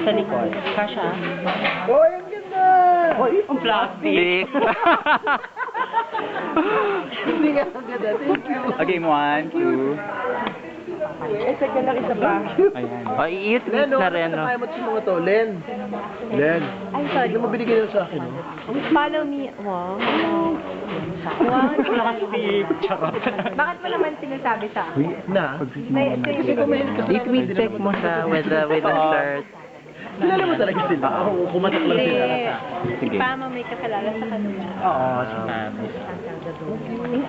Sa likod. Kasha. Oh, ang ganda! Oy, ang plastic. Hindi nga ang ganda. Thank you. Okay, 1, 2. Ay, sige lang isa pa. Ayan. Oh, i-tweet Len, na rin, no? Kaya mo sa mga to, Len. Len. Ay, sorry. Hindi mo binigay na sa akin, no? Follow me. Wow. Plastic. Charot. Bakit mo naman sinasabi sa akin? Na? Kasi kumain ka sa I-tweet check mo siya with the shirt. Kilala mo talaga sila. Ako, kumatak lang sila sa Sige. Pama may kakilala sa kanila. Oo, si Mami.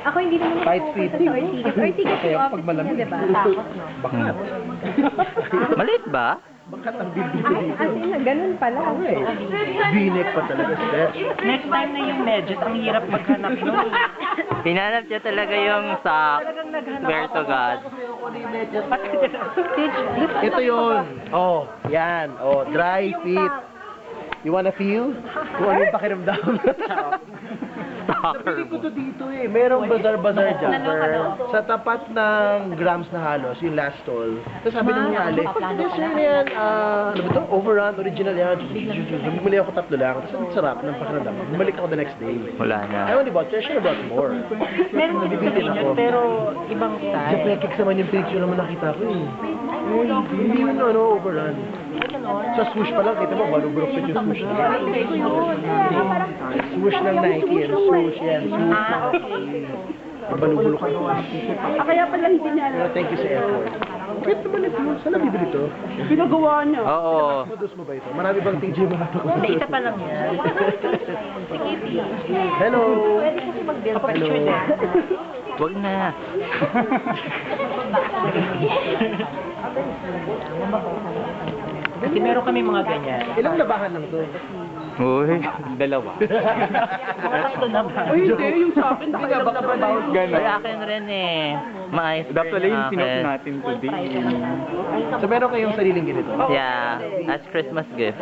Ako hindi naman Tight fit. sa Ortigas. Ortigas Kaya yung pag office malamig. niya, diba? Tapos, no? Bakat. Maliit ba? Bakat ang bibig ko Ay, dito. as in, ganun pala. V-neck pa talaga, stretch. Next time na yung medyas, ang hirap maghanap nun. Hinanap niya talaga yung sock. Swear to God. Ito yun. Oh, yan. Oh, dry fit. You wanna feel? Kung ano yung pakiramdam? Soccer Nabili ko mo. to dito eh. Merong bazar-bazar dyan. Naloka. Sa tapat ng Grams na halos, yung last stall. Tapos sabi nung ngali, yes, yun yan. Ano ba ito? Overrun, original yan. Bumili ako 3 lang. Tapos ang sarap ng pakiramdam. Bumalik ako the next day. Wala na. I only bought, I should have bought more. Meron din sa Nabibitin inyo, ako. pero ibang Sa style. Pekix naman yung picture naman nakita ko eh. Hindi yun overrun. Sa swoosh pa lang, kita mo, balubulok sa yung swoosh na yan. Swoosh ng Nike yan. Swoosh yan. Ah, okay. Balubulok ka. Kaya pala hindi niya Pero thank you sa effort. Kahit naman ito, saan nabibili ito? pinagawa niya. Oo. Modus mo ba ito? Marami bang TJ mga ito? Hindi, isa pa lang yan. Hello! Kapag-picture din. Wag na. Kasi meron kami mga ganyan. Ilang labahan lang to? Uy. 2. Tatlo naman. hindi. Yung sa akin, hindi nga baka Ay, Gano'n. akin rin eh. Maayos Dapat pala yung sinok akin. natin today. So meron kayong sariling ganito? Yeah. As Christmas gift.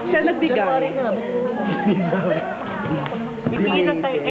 Siya nagbigay. Bibigyan na tayo.